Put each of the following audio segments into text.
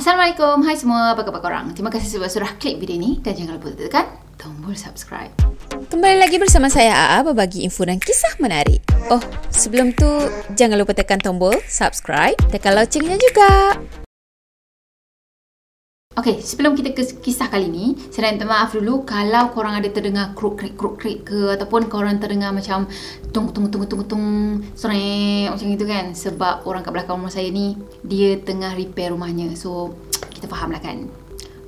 Assalamualaikum, hai semua, apa khabar korang? Terima kasih sebab sudah klik video ni dan jangan lupa tekan tombol subscribe. Kembali lagi bersama saya AA berbagi info dan kisah menarik. Oh, sebelum tu jangan lupa tekan tombol subscribe, tekan loncengnya juga. Okey, sebelum kita ke kisah kali ni, saya nak minta maaf dulu kalau korang ada terdengar kruk-krik ke ataupun korang terdengar macam tung sereng macam itu kan, sebab orang kat belakang rumah saya ni dia tengah repair rumahnya. So, kita faham lah kan.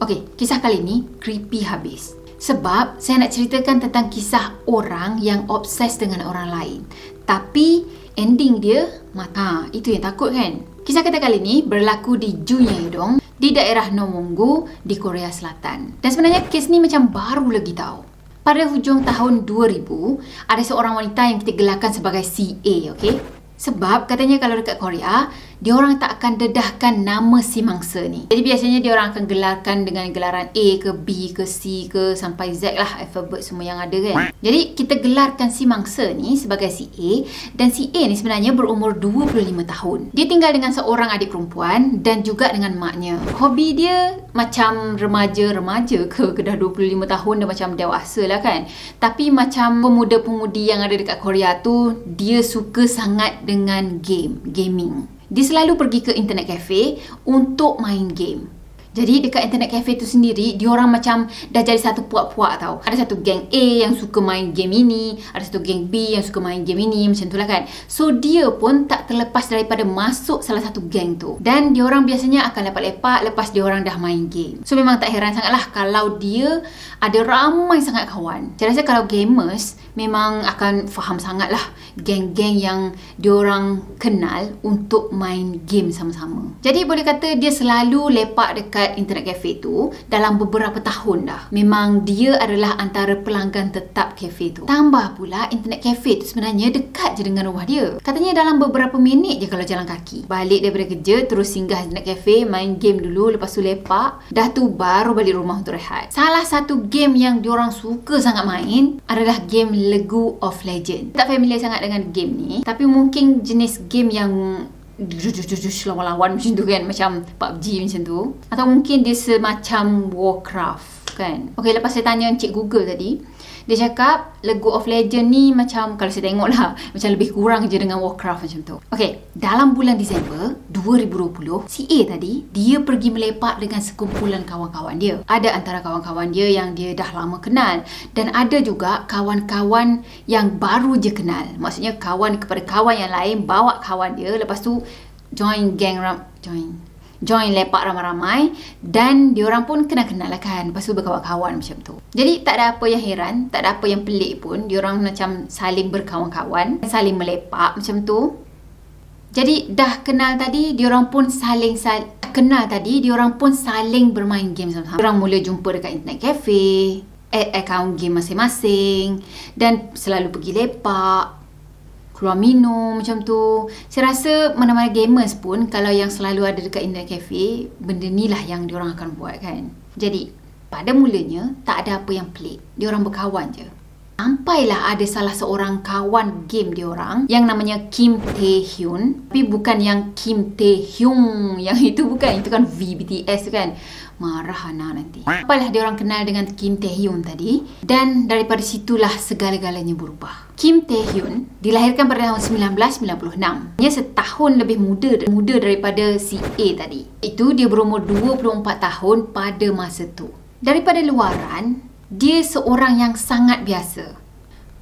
Okey, kisah kali ni creepy habis. Sebab saya nak ceritakan tentang kisah orang yang obses dengan orang lain. Tapi ending dia mata. Itu yang takut kan. Kisah kita kali ni berlaku di Junyeodong di daerah Nomonggu di Korea Selatan. Dan sebenarnya kes ni macam baru lagi tau. Pada hujung tahun 2000, ada seorang wanita yang kita gelarkan sebagai CA, okey? Sebab katanya kalau dekat Korea, dia orang tak akan dedahkan nama si mangsa ni. Jadi biasanya dia orang akan gelarkan dengan gelaran A ke B ke C ke sampai Z lah, alfabet semua yang ada kan. Jadi kita gelarkan si mangsa ni sebagai si A, dan si A ni sebenarnya berumur 25 tahun. Dia tinggal dengan seorang adik perempuan dan juga dengan maknya. Hobi dia macam remaja-remaja ke dah 25 tahun dah macam dewasa lah kan. Tapi macam pemuda-pemudi yang ada dekat Korea tu, dia suka sangat dengan gaming. Dia selalu pergi ke internet cafe untuk main game. Jadi dekat internet cafe tu sendiri, diorang macam dah jadi satu puak-puak tau. Ada satu geng A yang suka main game ini, ada satu geng B yang suka main game ini, macam tu lah kan. So dia pun tak terlepas daripada masuk salah satu geng tu. Dan diorang biasanya akan lepak-lepak lepas diorang dah main game. So memang tak heran sangat lah kalau dia ada ramai sangat kawan. Saya rasa kalau gamers memang akan faham sangat lah geng-geng yang diorang kenal untuk main game sama-sama. Jadi boleh kata dia selalu lepak dekat internet cafe tu dalam beberapa tahun dah. Memang dia adalah antara pelanggan tetap cafe tu. Tambah pula internet cafe tu sebenarnya dekat je dengan rumah dia. Katanya dalam beberapa minit je kalau jalan kaki. Balik daripada kerja terus singgah internet cafe, main game dulu, lepas tu lepak, dah tu baru balik rumah untuk rehat. Salah satu game yang diorang suka sangat main adalah game League of Legends. Tak familiar sangat dengan game ni, tapi mungkin jenis game yang lawan-lawan macam tu kan, macam PUBG macam tu, atau mungkin dia semacam Warcraft kan. Okey, lepas saya tanya Encik Google tadi, dia cakap League of Legends ni macam, kalau saya tengok lah, macam lebih kurang je dengan Warcraft macam tu. Okey, dalam bulan Disember 2020, si A tadi, dia pergi melepak dengan sekumpulan kawan-kawan dia. Ada antara kawan-kawan dia yang dia dah lama kenal, dan ada juga kawan-kawan yang baru je kenal. Maksudnya kawan kepada kawan yang lain bawa kawan dia, lepas tu join lepak ramai-ramai, dan diorang pun kenal-kenal lah kan. Lepas tu berkawan-kawan macam tu. Jadi tak ada apa yang heran, tak ada apa yang pelik pun. Diorang macam saling berkawan-kawan, saling melepak macam tu. Jadi dah kenal tadi, diorang pun saling bermain game sama-sama. Diorang mula jumpa dekat internet cafe, add account game masing-masing, dan selalu pergi lepak, keluar minum macam tu. Saya rasa mana-mana gamers pun kalau yang selalu ada dekat internet cafe, benda ni lah yang diorang akan buat kan. Jadi pada mulanya tak ada apa yang pelik, diorang berkawan je. Sampailah ada salah seorang kawan game diorang yang namanya Kim Tae-hyun. Tapi bukan yang Kim Tae-hyung, yang itu bukan, itu kan VBTS tu kan. Marah Hana nanti. Sampailah diorang kenal dengan Kim Tae-hyun tadi, dan daripada situlah segala-galanya berubah. Kim Tae-hyun dilahirkan pada tahun 1996. Dia setahun lebih muda daripada si A tadi. Itu dia berumur 24 tahun pada masa tu. Daripada luaran, dia seorang yang sangat biasa.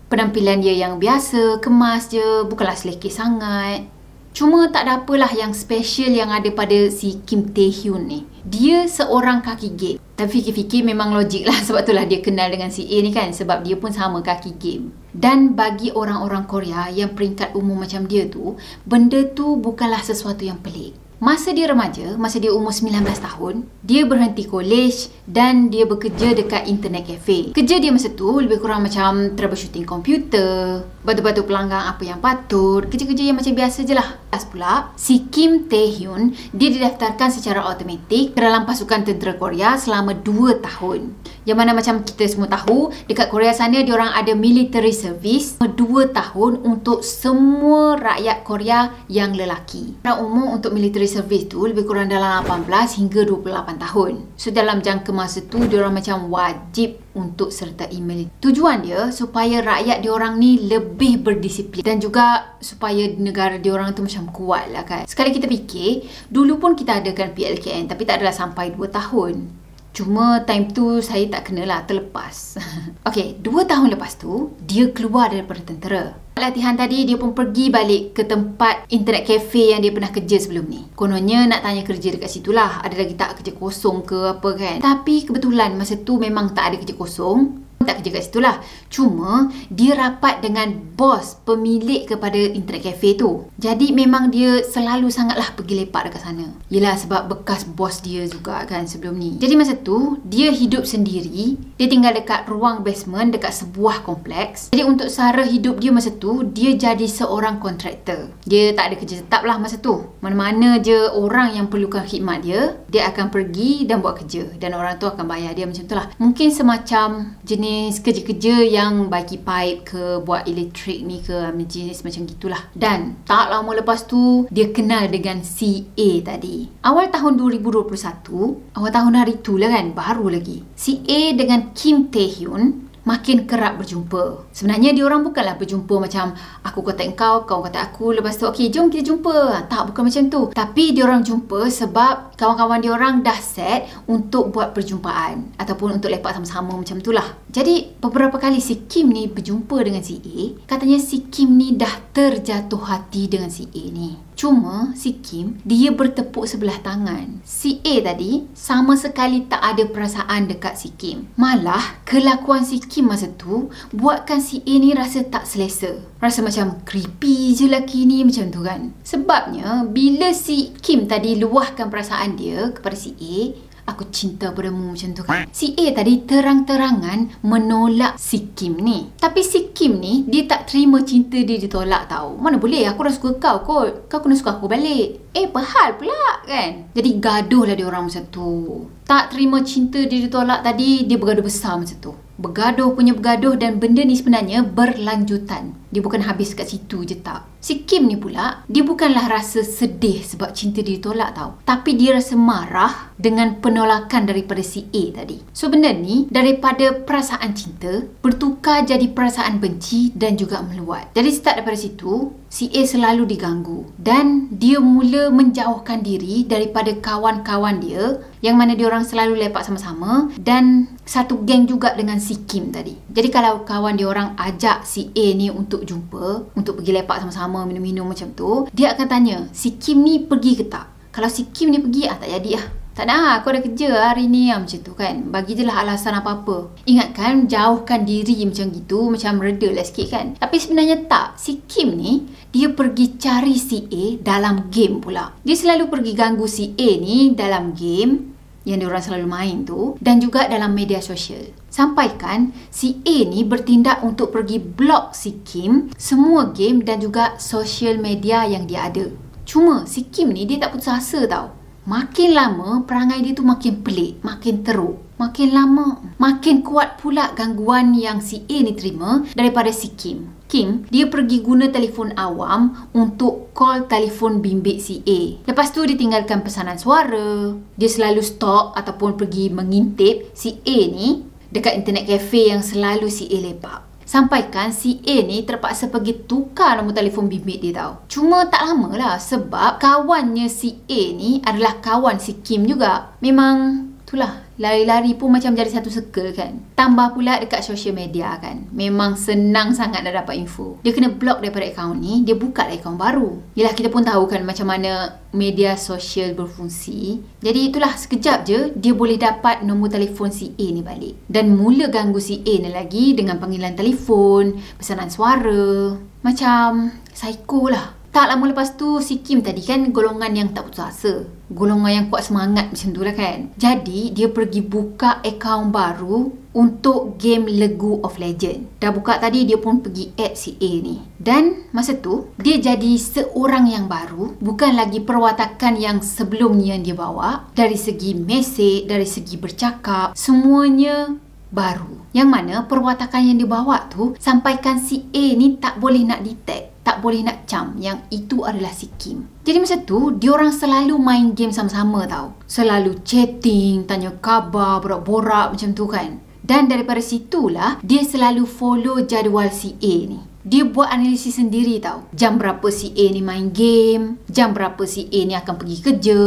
Penampilan dia yang biasa, kemas je, bukanlah selekeh sangat. Cuma tak ada apalah yang special yang ada pada si Kim Tae-hyun ni. Dia seorang kaki game. Tapi fikir-fikir memang logik lah, sebab itulah dia kenal dengan si A ni kan, sebab dia pun sama kaki game. Dan bagi orang-orang Korea yang peringkat umur macam dia tu, benda tu bukanlah sesuatu yang pelik. Masa dia remaja, masa dia umur 19 tahun, dia berhenti college dan dia bekerja dekat internet cafe. Kerja dia masa tu lebih kurang macam troubleshooting komputer, bantu-bantu pelanggan apa yang patut, kerja-kerja yang macam biasa je lah. Lepas pula, si Kim Tae-hyun, dia didaftarkan secara automatik ke dalam pasukan tentera Korea selama 2 tahun. Yang mana macam kita semua tahu, dekat Korea sana diorang ada military service 2 tahun untuk semua rakyat Korea yang lelaki. Umur untuk military service tu lebih kurang dalam 18 hingga 28 tahun. So dalam jangka masa tu diorang macam wajib untuk sertai military. Tujuan dia supaya rakyat diorang ni lebih berdisiplin dan juga supaya negara diorang tu macam kuat lah kan. Sekali kita fikir, dulu pun kita adakan PLKN tapi tak adalah sampai 2 tahun. Cuma time tu saya tak kenalah, terlepas. Okey, 2 tahun lepas tu dia keluar daripada tentera. Latihan tadi dia pun pergi balik ke tempat internet cafe yang dia pernah kerja sebelum ni. Kononnya nak tanya kerja dekat situ lah, ada lagi tak kerja kosong ke apa kan. Tapi kebetulan masa tu memang tak ada kerja kosong, tak kerja kat situ lah. Cuma dia rapat dengan bos pemilik kepada internet cafe tu. Jadi memang dia selalu sangatlah pergi lepak dekat sana. Yelah sebab bekas bos dia juga kan sebelum ni. Jadi masa tu dia hidup sendiri. Dia tinggal dekat ruang basement dekat sebuah kompleks. Jadi untuk sara hidup dia masa tu, dia jadi seorang kontraktor. Dia tak ada kerja tetap lah masa tu. Mana-mana je orang yang perlukan khidmat dia, dia akan pergi dan buat kerja. Dan orang tu akan bayar dia macam tu lah. Mungkin semacam jenis kerja-kerja yang bagi pipe ke, buat elektrik ni ke, jenis macam gitulah. Dan tak lama lepas tu dia kenal dengan si A tadi. Awal tahun 2021, awal tahun hari tu lah kan, baru lagi, si A dengan Kim Tae-hyun makin kerap berjumpa. Sebenarnya diorang bukanlah berjumpa macam aku kata kau, kau kata aku, lepas tu okey jom kita jumpa. Tak, bukan macam tu. Tapi diorang jumpa sebab kawan-kawan diorang dah set untuk buat perjumpaan ataupun untuk lepak sama-sama macam tu lah. Jadi beberapa kali si Kim ni berjumpa dengan si A. Katanya si Kim ni dah terjatuh hati dengan si A ni. Cuma si Kim, dia bertepuk sebelah tangan. Si A tadi sama sekali tak ada perasaan dekat si Kim. Malah kelakuan si Kim masa tu buatkan si A ni rasa tak selesa. Rasa macam creepy je lelaki ni macam tu kan. Sebabnya bila si Kim tadi luahkan perasaan dia kepada si A, aku cinta padamu macam tu kan. Si A tadi terang-terangan menolak si Kim ni. Tapi si Kim ni, dia tak terima cinta dia ditolak tau. Mana boleh, aku dah suka kau kot. Kau kena suka aku balik. Apa hal pula kan? Jadi gaduh lah dia orang macam tu. Tak terima cinta dia ditolak tadi, dia bergaduh besar macam tu. Bergaduh punya bergaduh dan benda ni sebenarnya berlanjutan. Dia bukan habis kat situ je tak. Si Kim ni pula, dia bukanlah rasa sedih sebab cinta dia ditolak tau. Tapi dia rasa marah dengan penolakan daripada si A tadi. So benda ni daripada perasaan cinta bertukar jadi perasaan benci dan juga meluat. Jadi start daripada situ, si A selalu diganggu. Dan dia mula menjauhkan diri daripada kawan-kawan dia yang mana dia orang selalu lepak sama-sama dan satu geng juga dengan si Kim tadi. Jadi kalau kawan dia orang ajak si A ni untuk jumpa, untuk pergi lepak sama-sama, minum-minum macam tu, dia akan tanya, si Kim ni pergi ke tak? Kalau si Kim ni pergi, tak jadi lah. Tak nak, aku ada kerja hari ni macam tu kan. Bagi je lah alasan apa-apa. Ingatkan, jauhkan diri macam gitu, macam reda lah sikit kan. Tapi sebenarnya tak. Si Kim ni, dia pergi cari si A dalam game pula. Dia selalu pergi ganggu si A ni dalam game yang diorang selalu main tu, dan juga dalam media sosial. Sampaikan si A ni bertindak untuk pergi block si Kim semua game dan juga social media yang dia ada. Cuma si Kim ni dia tak putus asa tau. Makin lama perangai dia tu makin pelik, makin teruk. Makin lama makin kuat pula gangguan yang si A ni terima daripada si Kim. Kim, dia pergi guna telefon awam untuk call telefon bimbit si A. Lepas tu dia tinggalkan pesanan suara. Dia selalu stalk ataupun pergi mengintip si A ni dekat internet cafe yang selalu si A lepak. Sampaikan si A ni terpaksa pergi tukar nombor telefon bimbit dia tau. Cuma tak lama lah sebab kawannya si A ni adalah kawan si Kim juga. Memang itulah, lari-lari pun macam jadi satu circle kan. Tambah pula dekat social media kan, memang senang sangat dah dapat info. Dia kena block daripada akaun ni, dia buka akaun baru. Yelah, kita pun tahu kan macam mana media sosial berfungsi. Jadi itulah, sekejap je dia boleh dapat nombor telefon si A ni balik. Dan mula ganggu si A ni lagi dengan panggilan telefon, pesanan suara. Macam psycho lah. Tak lama lepas tu, si Kim tadi kan golongan yang tak putus asa. Golongan yang kuat semangat macam tu lah kan. Jadi, dia pergi buka akaun baru untuk game Legu of Legend. Dah buka tadi, dia pun pergi add si A ni. Dan masa tu, dia jadi seorang yang baru. Bukan lagi perwatakan yang sebelumnya dia bawa. Dari segi mesej, dari segi bercakap, semuanya baru. Yang mana perwatakan yang dia bawa tu sampaikan si A ni tak boleh nak detect, tak boleh nak cam yang itu adalah si Kim. Jadi masa tu, diorang selalu main game sama-sama tau. Selalu chatting, tanya khabar, borak-borak macam tu kan. Dan daripada situlah, dia selalu follow jadual si A ni. Dia buat analisis sendiri tau. Jam berapa si A ni main game, jam berapa si A ni akan pergi kerja,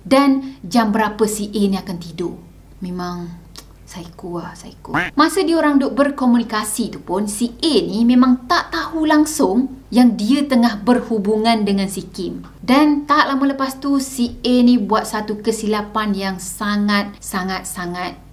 dan jam berapa si A ni akan tidur. Memang psycho lah, psycho. Masa diorang duk berkomunikasi tu pun, si A ni memang tak tahu langsung yang dia tengah berhubungan dengan si Kim. Dan tak lama lepas tu, si A ni buat satu kesilapan yang sangat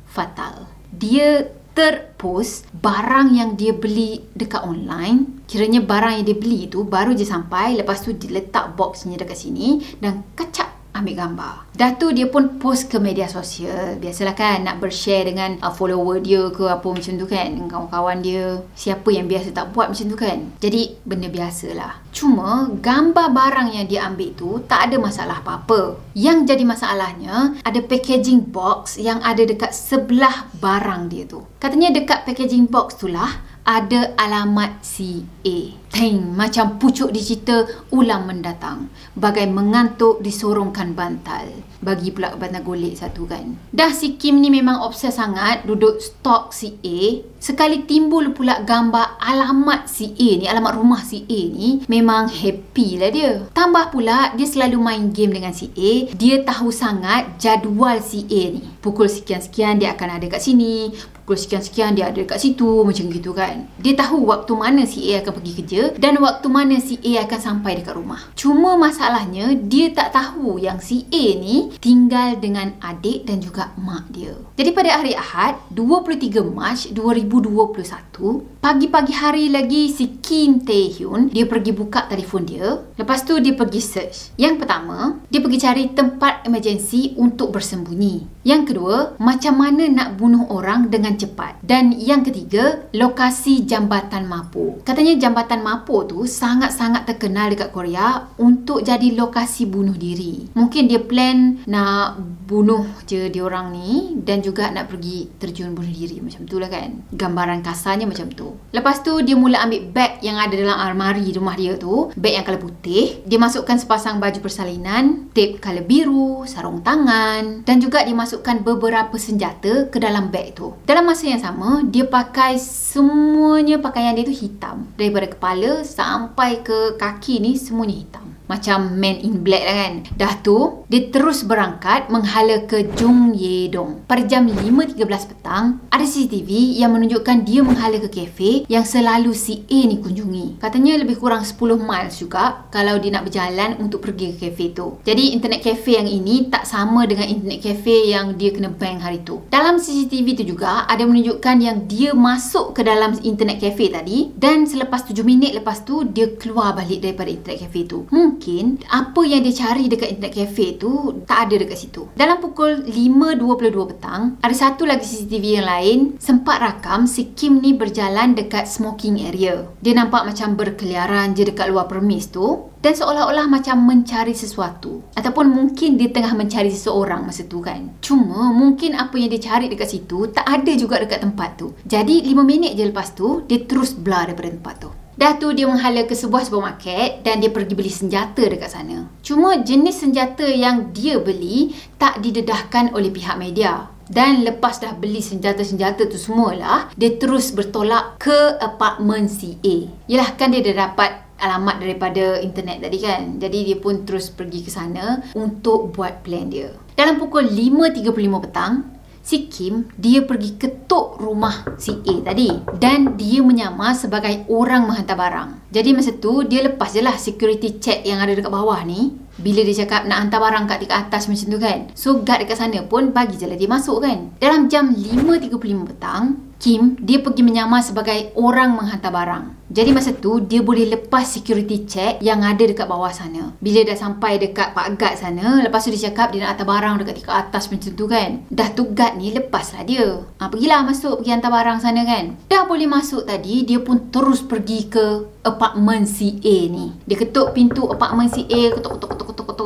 fatal. Dia terpost barang yang dia beli dekat online. Kiranya barang yang dia beli tu baru je sampai, lepas tu dia letak boxnya dekat sini dan kacak ambil gambar. Dah tu dia pun post ke media sosial. Biasalah kan, nak bershare dengan follower dia ke apa macam tu kan, dengan kawan-kawan dia. Siapa yang biasa tak buat macam tu kan. Jadi benda biasalah. Cuma gambar barang yang dia ambil tu tak ada masalah apa-apa. Yang jadi masalahnya, ada packaging box yang ada dekat sebelah barang dia tu. Katanya dekat packaging box tu lah ada alamat si A. Teng, macam pucuk digital ulang mendatang. Bagai mengantuk disorongkan bantal. Bagi pula bantal golek satu kan. Dah si Kim ni memang obses sangat duduk stalk si A. Sekali timbul pula gambar alamat si A ni, alamat rumah si A ni, memang happy lah dia. Tambah pula dia selalu main game dengan si A. Dia tahu sangat jadual si A ni. Pukul sekian-sekian dia akan ada kat sini, pukul sekian-sekian dia ada kat situ, macam gitu kan. Dia tahu waktu mana si A akan pergi kerja dan waktu mana si A akan sampai dekat rumah. Cuma masalahnya, dia tak tahu yang si A ni tinggal dengan adik dan juga mak dia. Jadi pada hari Ahad 23 Mac 2021, pagi-pagi hari lagi, si Kim Tae-hyun dia pergi buka telefon dia. Lepas tu dia pergi search. Yang pertama, dia pergi cari tempat emergency untuk bersembunyi. Yang kedua, macam mana nak bunuh orang dengan cepat. Dan yang ketiga, lokasi jambatan Mapo. Katanya jambatan Mapo tu sangat-sangat terkenal dekat Korea untuk jadi lokasi bunuh diri. Mungkin dia plan nak bunuh je diorang ni dan juga nak pergi terjun bunuh diri. Macam tu lah kan. Gambaran kasarnya macam tu. Lepas tu dia mula ambil beg yang ada dalam almari rumah dia tu. Beg yang colour putih. Dia masukkan sepasang baju persalinan, tape colour biru, sarung tangan dan juga dia masukkan beberapa senjata ke dalam beg tu. Dalam masa yang sama, dia pakai semuanya pakaian dia tu hitam. Daripada kepala sampai ke kaki ni semuanya hitam. Macam Man in Black lah kan. Dah tu, dia terus berangkat menghala ke Jung Ye-dong. Pada jam 5.13 petang, ada CCTV yang menunjukkan dia menghala ke kafe yang selalu si A ni kunjungi. Katanya lebih kurang 10 miles juga kalau dia nak berjalan untuk pergi ke kafe tu. Jadi internet kafe yang ini tak sama dengan internet kafe yang dia kena bang hari tu. Dalam CCTV tu juga ada menunjukkan yang dia masuk ke dalam internet kafe tadi dan selepas 7 minit lepas tu dia keluar balik daripada internet kafe tu. Mungkin apa yang dia cari dekat internet cafe tu tak ada dekat situ. Dalam pukul 5.22 petang, ada satu lagi CCTV yang lain sempat rakam si Kim ni berjalan dekat smoking area. Dia nampak macam berkeliaran je dekat luar permis tu dan seolah-olah macam mencari sesuatu. Ataupun mungkin dia tengah mencari seseorang masa tu kan. Cuma mungkin apa yang dia cari dekat situ tak ada juga dekat tempat tu. Jadi 5 minit je lepas tu, dia terus blur daripada tempat tu. Dah tu dia menghala ke sebuah supermarket dan dia pergi beli senjata dekat sana. Cuma jenis senjata yang dia beli tak didedahkan oleh pihak media. Dan lepas dah beli senjata-senjata tu semualah, dia terus bertolak ke apartmen si A. Yelah kan dia dah dapat alamat daripada internet tadi kan. Jadi dia pun terus pergi ke sana untuk buat plan dia. Dalam pukul 5.35 petang, si Kim, dia pergi ketuk rumah si A tadi dan dia menyamar sebagai orang menghantar barang. Jadi masa tu dia lepas je lah security check yang ada dekat bawah ni. Bila dia cakap nak hantar barang kat atas macam tu kan. So guard dekat sana pun bagi je lah dia masuk kan. Dalam jam 5.35 petang, Kim, dia pergi menyamar sebagai orang menghantar barang. Jadi masa tu dia boleh lepas security check yang ada dekat bawah sana. Bila dah sampai dekat Pak Guard sana, lepas tu dia cakap dia nak hantar barang dekat atas macam tu kan. Dah tu guard ni lepaslah dia. Pergilah masuk, pergi hantar barang sana kan. Dah boleh masuk tadi, dia pun terus pergi ke apartmen si A ni. Dia ketuk pintu apartmen si A, ketuk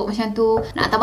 macam tu. Nak hantar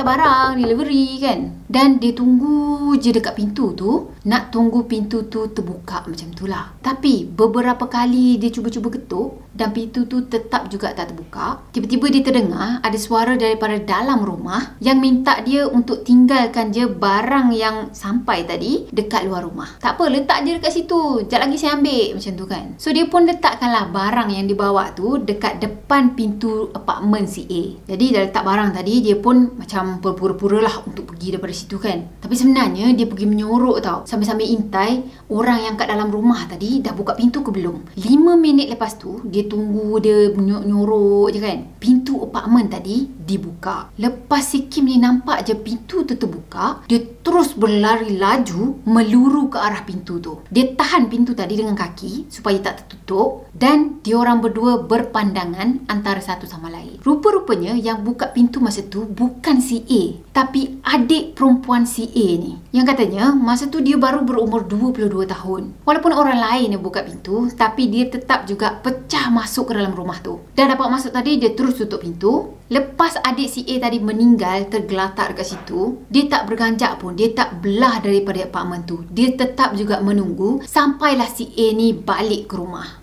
barang, delivery kan. Dan dia tunggu je dekat pintu tu. Nak tunggu pintu tu terbuka macam tu lah. Tapi beberapa kali dia cuba-cuba ketuk dan pintu tu tetap juga tak terbuka. Tiba-tiba dia terdengar ada suara daripada dalam rumah yang minta dia untuk tinggalkan je barang yang sampai tadi dekat luar rumah. Tak apa, letak je dekat situ. Sekejap lagi saya ambil macam tu kan. So dia pun letakkanlah barang yang dibawa tu dekat depan pintu apartmen si A. Jadi dah letak barang tadi, dia pun macam berpura-pura lah untuk pergi daripada situ kan. Tapi sebenarnya dia pergi menyorok tau. Sambil-sambil intai orang yang kat dalam rumah tadi dah buka pintu ke belum. 5 minit lepas tu dia tunggu dia nyorok je kan. Pintu apartmen tadi dibuka. Lepas si Kim ni nampak je pintu tu terbuka, dia terus berlari laju meluru ke arah pintu tu. Dia tahan pintu tadi dengan kaki supaya tak tertutup dan diorang berdua berpandangan antara satu sama lain. Rupa-rupanya yang buka pintu masa tu bukan si A, tapi adik perempuan si A ni. Yang katanya masa tu dia baru berumur 22 tahun. Walaupun orang lain yang buka pintu, tapi dia tetap juga pecah masuk ke dalam rumah tu. Dah dapat masuk tadi, dia terus tutup pintu. Lepas adik si A tadi meninggal tergeletak dekat situ, dia tak berganjak pun, dia tak belah daripada apartmen tu. Dia tetap juga menunggu sampailah si A ni balik ke rumah.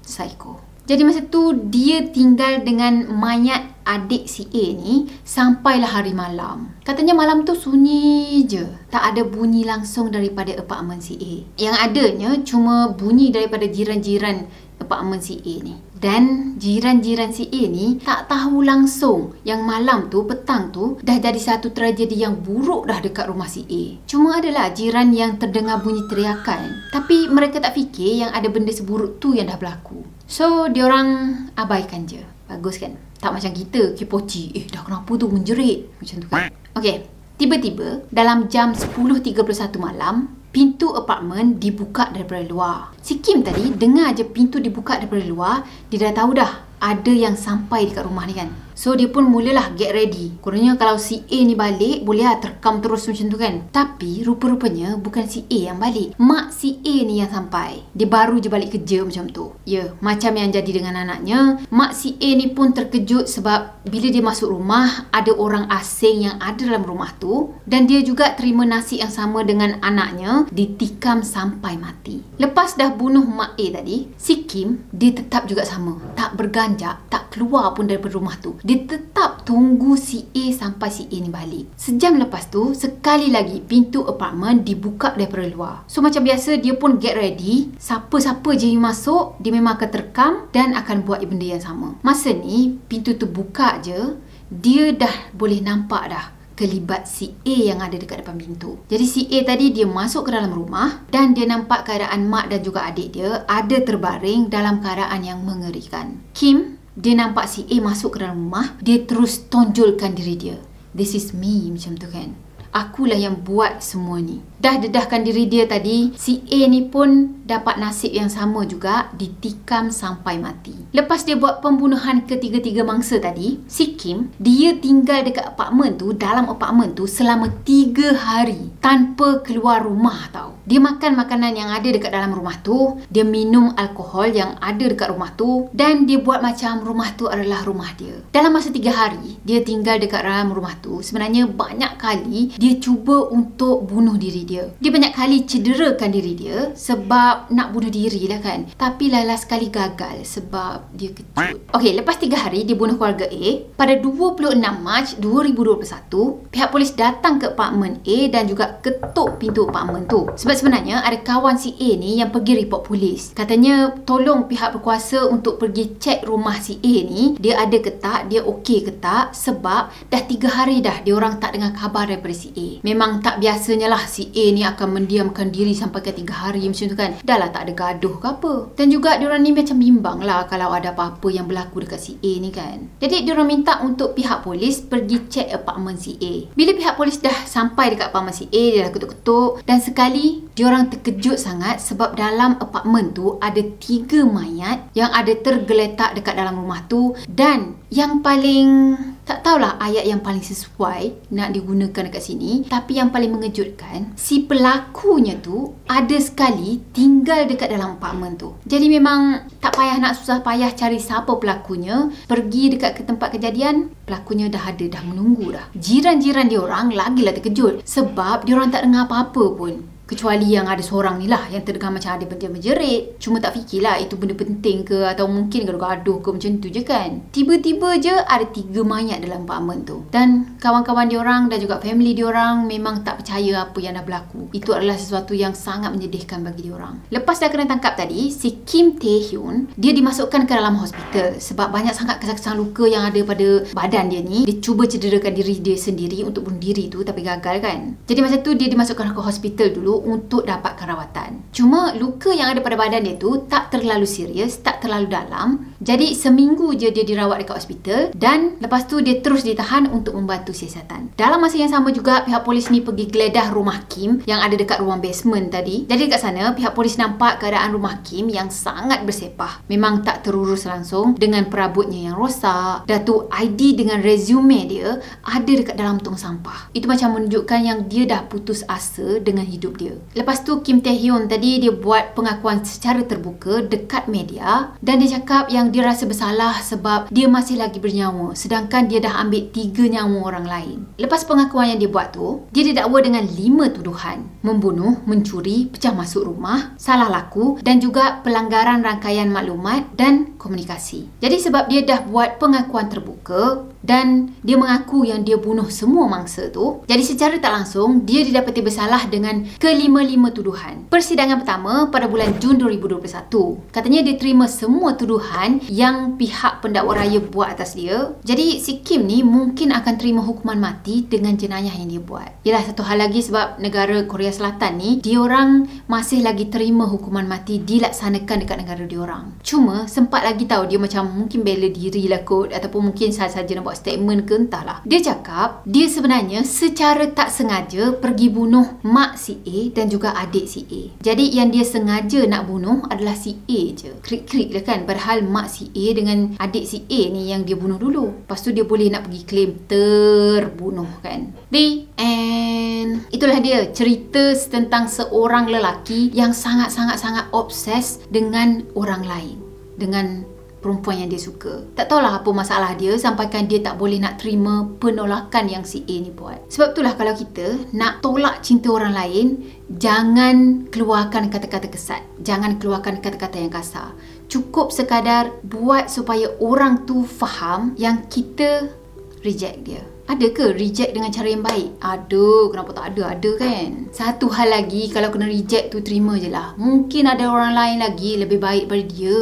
Psycho. Jadi masa tu dia tinggal dengan mayat adik si A ni sampailah hari malam. Katanya malam tu sunyi je. Tak ada bunyi langsung daripada apartmen si A. Yang adanya cuma bunyi daripada jiran-jiran apartmen si A ni. Dan jiran-jiran si A ni tak tahu langsung yang malam tu, petang tu dah jadi satu tragedi yang buruk dah dekat rumah si A. Cuma adalah jiran yang terdengar bunyi teriakan, tapi mereka tak fikir yang ada benda seburuk tu yang dah berlaku. So diorang abaikan je. Bagus kan? Tak macam kita kipoci, dah kenapa tu menjerit macam tu kan. Okey, tiba-tiba dalam jam 10.31 malam, pintu apartmen dibuka daripada luar. Si Kim tadi dengar je pintu dibuka daripada luar, dia dah tahu dah ada yang sampai dekat rumah ni kan. So dia pun mulalah get ready. Kurangnya kalau si A ni balik, boleh lah terkam terus macam tu kan. Tapi rupa-rupanya bukan si A yang balik, mak si A ni yang sampai. Dia baru je balik kerja macam tu. Ya, macam yang jadi dengan anaknya. Mak si A ni pun terkejut sebab bila dia masuk rumah, ada orang asing yang ada dalam rumah tu. Dan dia juga terima nasib yang sama dengan anaknya, ditikam sampai mati. Lepas dah bunuh mak A tadi, si Kim, dia tetap juga sama. Tak berganjak, tak keluar pun daripada rumah tu. Dia tetap tunggu si A sampai si A ni balik. Sejam lepas tu, sekali lagi pintu apartmen dibuka daripada luar. So macam biasa, dia pun get ready. Siapa-siapa je yang masuk, dia memang akan terkam dan akan buat benda yang sama. Masa ni, pintu tu buka je, dia dah boleh nampak dah kelibat si A yang ada dekat depan pintu. Jadi si A tadi dia masuk ke dalam rumah dan dia nampak keadaan mak dan juga adik dia ada terbaring dalam keadaan yang mengerikan. Kim, dia nampak si A masuk ke dalam rumah, dia terus tonjolkan diri dia. This is me macam tu kan. Akulah yang buat semua ni. Dah dedahkan diri dia tadi, si A ni pun dapat nasib yang sama juga, ditikam sampai mati. Lepas dia buat pembunuhan ketiga-tiga mangsa tadi, si Kim, dia tinggal dekat apartmen tu, dalam apartmen tu selama 3 hari tanpa keluar rumah tau. Dia makan makanan yang ada dekat dalam rumah tu, dia minum alkohol yang ada dekat rumah tu, dan dia buat macam rumah tu adalah rumah dia. Dalam masa 3 hari dia tinggal dekat dalam rumah tu, sebenarnya banyak kali dia cuba untuk bunuh diri dia. Dia banyak kali cederakan diri dia sebab nak bunuh diri lah kan. Tapi last kali gagal sebab dia kejut. Okey, lepas 3 hari dia bunuh keluarga A, pada 26 Mac 2021, pihak polis datang ke apartmen A dan juga ketuk pintu apartmen tu. Sebab sebenarnya ada kawan si A ni yang pergi report polis. Katanya tolong pihak berkuasa untuk pergi cek rumah si A ni, dia ada ke tak, dia okey ke tak, sebab dah 3 hari dah dia orang tak dengar khabar daripada si A. Memang tak biasanya lah si A ni akan mendiamkan diri sampai ke 3 hari macam tu kan. Dah lah tak ada gaduh ke apa. Dan juga diorang ni macam bimbang lah kalau ada apa-apa yang berlaku dekat si A ni kan. Jadi diorang minta untuk pihak polis pergi cek apartmen si A. Bila pihak polis dah sampai dekat apartmen si A, dia dah ketuk-ketuk dan sekali diorang terkejut sangat sebab dalam apartmen tu ada 3 mayat yang ada tergeletak dekat dalam rumah tu. Dan yang paling, tak tahulah ayat yang paling sesuai nak digunakan dekat sini, tapi yang paling mengejutkan, si pelakunya tu ada sekali tinggal dekat dalam apartmen tu. Jadi memang tak payah nak susah payah cari siapa pelakunya. Pergi dekat ke tempat kejadian, pelakunya dah ada, dah menunggu dah. Jiran-jiran diorang lagilah terkejut sebab diorang tak dengar apa-apa pun. Kecuali yang ada seorang ni lah yang terdengar macam ada benda menjerit. Cuma tak fikirlah itu benda penting ke atau mungkin gaduh-gaduh ke, macam tu je kan. Tiba-tiba je ada 3 mayat dalam apartmen tu. Dan kawan-kawan diorang dan juga family diorang memang tak percaya apa yang dah berlaku. Itu adalah sesuatu yang sangat menyedihkan bagi diorang. Lepas dah kena tangkap tadi, si Kim Tae-hyun, dia dimasukkan ke dalam hospital sebab banyak sangat kesan-kesan luka yang ada pada badan dia ni. Dia cuba cederakan diri dia sendiri untuk bunuh diri tu tapi gagal kan. Jadi masa tu dia dimasukkan ke hospital dulu untuk dapatkan rawatan. Cuma luka yang ada pada badan dia tu tak terlalu serius, tak terlalu dalam. Jadi seminggu je dia dirawat dekat hospital dan lepas tu dia terus ditahan untuk membantu siasatan. Dalam masa yang sama juga pihak polis ni pergi geledah rumah Kim yang ada dekat ruang basement tadi. Jadi dekat sana pihak polis nampak keadaan rumah Kim yang sangat bersepah. Memang tak terurus langsung dengan perabotnya yang rosak. Dah tu ID dengan resume dia ada dekat dalam tong sampah. Itu macam menunjukkan yang dia dah putus asa dengan hidup dia. Lepas tu Kim Tae-hyun tadi dia buat pengakuan secara terbuka dekat media dan dia cakap yang dia rasa bersalah sebab dia masih lagi bernyawa sedangkan dia dah ambil 3 nyawa orang lain. Lepas pengakuan yang dia buat tu, dia didakwa dengan 5 tuduhan: membunuh, mencuri, pecah masuk rumah, salah laku dan juga pelanggaran rangkaian maklumat dan komunikasi. Jadi sebab dia dah buat pengakuan terbuka dan dia mengaku yang dia bunuh semua mangsa tu, jadi secara tak langsung dia didapati bersalah dengan ke-5 tuduhan. Persidangan pertama pada bulan Jun 2021. Katanya dia terima semua tuduhan yang pihak pendakwa raya buat atas dia. Jadi si Kim ni mungkin akan terima hukuman mati dengan jenayah yang dia buat. Yalah, satu hal lagi sebab negara Korea Selatan ni, diorang masih lagi terima hukuman mati dilaksanakan dekat negara diorang. Cuma sempat lagi tahu dia macam mungkin bela diri lah kot ataupun mungkin saja nak buat statement ke entahlah. Dia cakap dia sebenarnya secara tak sengaja pergi bunuh mak si A dan juga adik si A. Jadi yang dia sengaja nak bunuh adalah si A je. Krik-krik lah kan. Padahal mak si A dengan adik si A ni yang dia bunuh dulu. Lepas tu dia boleh nak pergi claim terbunuh kan. The end. Itulah dia cerita tentang seorang lelaki yang sangat-sangat obses dengan orang lain. Dengan perempuan yang dia suka. Tak tahulah apa masalah dia sampaikan dia tak boleh nak terima penolakan yang si A ni buat. Sebab itulah kalau kita nak tolak cinta orang lain, jangan keluarkan kata-kata kesat. Jangan keluarkan kata-kata yang kasar. Cukup sekadar buat supaya orang tu faham yang kita reject dia. Ada ke reject dengan cara yang baik? Ada, kenapa tak ada? Ada kan? Satu hal lagi, kalau kena reject tu terima je lah. Mungkin ada orang lain lagi lebih baik daripada dia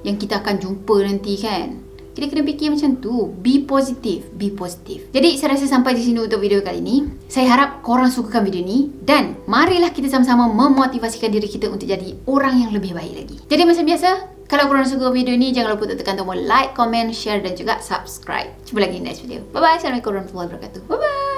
yang kita akan jumpa nanti kan. Kita kena fikir macam tu. Be positive. Be positive. Jadi saya rasa sampai di sini untuk video kali ni. Saya harap korang sukakan video ni. Dan marilah kita sama-sama memotivasikan diri kita untuk jadi orang yang lebih baik lagi. Jadi macam biasa, kalau korang suka video ni, jangan lupa untuk tekan tombol like, comment, share dan juga subscribe. Jumpa lagi next video. Bye bye. Assalamualaikum warahmatullahi wabarakatuh. Bye bye.